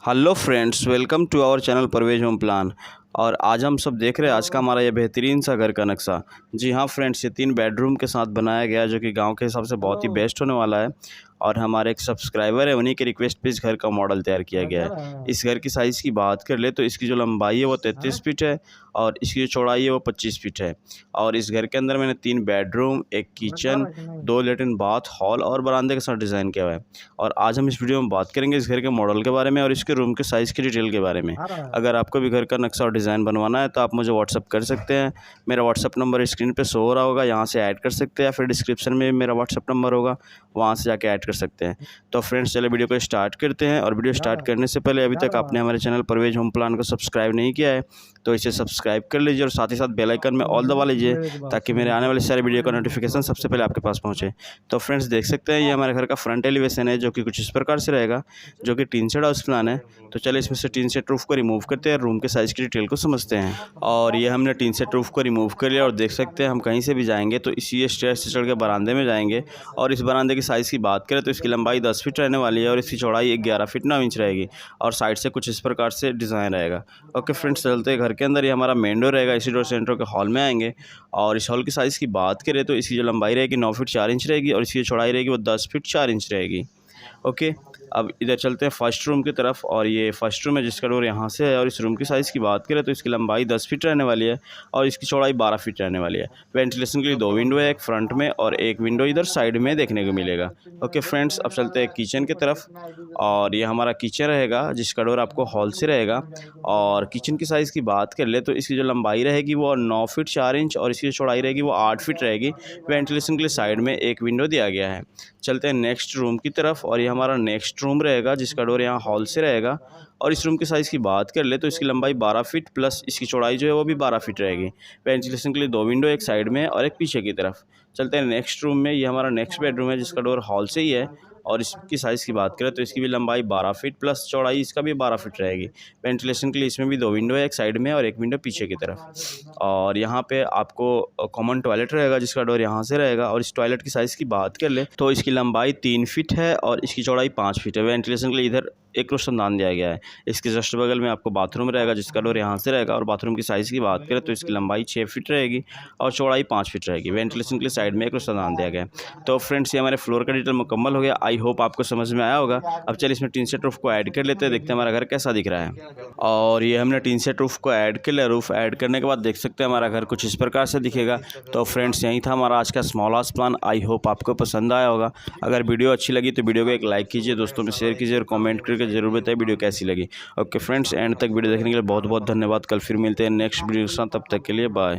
Hello friends, welcome to our channel Parvez home plan. और आज हम सब देख रहे हैं आज का हमारा ये बेहतरीन सा घर का नक्शा। जी हाँ फ्रेंड्स, ये 3 बेडरूम के साथ बनाया गया है जो कि गांव के हिसाब से बहुत ही बेस्ट होने वाला है। और हमारे एक सब्सक्राइबर है, उन्हीं के रिक्वेस्ट पे इस घर का मॉडल तैयार किया गया है। इस घर की साइज़ की बात कर ले तो इसकी जो लंबाई है वो 33 फीट है और इसकी जो चौड़ाई है वो 25 फीट है। और इस घर के अंदर मैंने 3 बेडरूम, एक किचन, 2 लेटरिन बाथ, हॉल और बरामदे के साथ डिज़ाइन किया हुआ है। और आज हम इस वीडियो में बात करेंगे इस घर के मॉडल के बारे में और इसके रूम के साइज़ की डिटेल के बारे में। अगर आपको भी घर का नक्शा और डिज़ाइन बनवाना है तो आप मुझे व्हाट्सअप कर सकते हैं। मेरा व्हाट्सअप नंबर स्क्रीन पे शो हो रहा होगा, यहाँ से ऐड कर सकते हैं, या फिर डिस्क्रिप्शन में मेरा व्हाट्सअप नंबर होगा, वहाँ से जाके ऐड कर सकते हैं। तो फ्रेंड्स चलिए वीडियो को स्टार्ट करते हैं। और वीडियो स्टार्ट करने से पहले अभी तक आपने हमारे चैनल परवेज होम प्लान को सब्सक्राइब नहीं किया है तो इसे सब्सक्राइब कर लीजिए और साथ ही साथ बेल आइकन में ऑल दबा लीजिए ताकि मेरे आने वाले सारे वीडियो का नोटिफिकेशन सबसे पहले आपके पास पहुँचे। तो फ्रेंड्स देख सकते हैं ये हमारे घर का फ्रंट एलिवेशन है जो कि कुछ इस प्रकार से रहेगा, जो कि टीन शेड हाउस प्लान है। तो चलिए इसमें से टीन शेड रूफ को रिमूव करते हैं, रूम के साइज़ की डिटेल को समझते हैं। और ये हमने टीन शेड रूफ को रिमूव कर लिया और देख सकते हैं हम कहीं से भी जाएंगे तो इसी स्टेयर से चढ़ के बरामदे में जाएंगे। और इस बरामदे की साइज़ की बात करें तो इसकी लंबाई 10 फीट रहने वाली है और इसकी चौड़ाई 11 फीट 9 इंच रहेगी और साइड से कुछ इस प्रकार से डिज़ाइन रहेगा। ओके फ्रेंड्स, चलते हैं घर के अंदर। ये हमारा मेन डोर रहेगा, इसी डोर से एंटर के हॉल में आएंगे। और इस हॉल की साइज़ की बात करें तो इसकी जो लंबाई रहेगी 9 फीट 4 इंच रहेगी और इसकी जो चौड़ाई रहेगी वो 10 फीट 4 इंच रहेगी। ओके, अब इधर चलते हैं फर्स्ट रूम की तरफ। और ये फर्स्ट रूम है जिसका डोर यहाँ से है। और इस रूम की साइज़ की बात करें तो इसकी लंबाई 10 फीट रहने वाली है और इसकी चौड़ाई 12 फीट रहने वाली है। वेंटिलेशन के लिए 2 विंडो है, एक फ्रंट में और एक विंडो इधर साइड में देखने को मिलेगा। ओके फ्रेंड्स, अब चलते हैं किचन की तरफ। और ये हमारा किचन रहेगा जिसका डोर आपको हॉल से रहेगा। और किचन की साइज़ की बात कर ले तो इसकी जो लंबाई रहेगी वो 9 फीट 4 इंच और इसकी जो चौड़ाई रहेगी वो 8 फीट रहेगी। वेंटिलेशन के लिए साइड में एक विंडो दिया गया है। चलते हैं नेक्स्ट रूम की तरफ। और ये हमारा नेक्स्ट रूम रहेगा जिसका डोर यहाँ हॉल से रहेगा। और इस रूम की साइज़ की बात कर ले तो इसकी लंबाई 12 फीट प्लस इसकी चौड़ाई जो है वो भी 12 फीट रहेगी। वेंटिलेशन के लिए 2 विंडो, एक साइड में और एक पीछे की तरफ। चलते हैं नेक्स्ट रूम में। ये हमारा नेक्स्ट बेडरूम है जिसका डोर हॉल से ही है। और इसकी साइज़ की बात करें तो इसकी भी लंबाई 12 फीट प्लस चौड़ाई इसका भी 12 फीट रहेगी। वेंटिलेशन के लिए इसमें भी 2 विंडो है, एक साइड में और एक विंडो पीछे की तरफ। और यहाँ पे आपको कॉमन टॉयलेट रहेगा जिसका डोर यहाँ से रहेगा। और इस टॉयलेट की साइज़ की बात कर ले तो इसकी लंबाई 3 फीट है और इसकी चौड़ाई 5 फीट है। वेंटिलेशन के लिए इधर एक रोशनदान दिया गया है। इसके जस्ट बगल में आपको बाथरूम रहेगा जिसका डोर यहाँ से रहेगा। और बाथरूम की साइज़ की बात करें तो इसकी लंबाई 6 फीट रहेगी और चौड़ाई 5 फीट रहेगी। वेंटिलेशन के लिए साइड में एक रोशनदान दिया गया है। तो फ्रेंड्स ये हमारे फ्लोर का डिटेल मुकम्मल हो गया। आई होप आपको समझ में आया होगा। अब चलिए इसमें टीन शेड रूफ को ऐड कर लेते हैं, देखते हैं हमारा घर कैसा दिख रहा है। और ये हमने टीन शेड रूफ को ऐड कर लिया। रूफ ऐड करने के बाद देख सकते हैं हमारा घर कुछ इस प्रकार से दिखेगा। तो फ्रेंड्स यही था हमारा आज का small house plan. I hope आपको पसंद आया होगा। अगर वीडियो अच्छी लगी तो वीडियो को एक लाइक कीजिए, दोस्तों में शेयर कीजिए और कमेंट करके जरूर बताइए वीडियो कैसी लगी। ओके फ्रेंड्स, एंड तक वीडियो देखने के लिए बहुत बहुत धन्यवाद। कल फिर मिलते हैं नेक्स्ट वीडियो के साथ, तब तक के लिए बाय।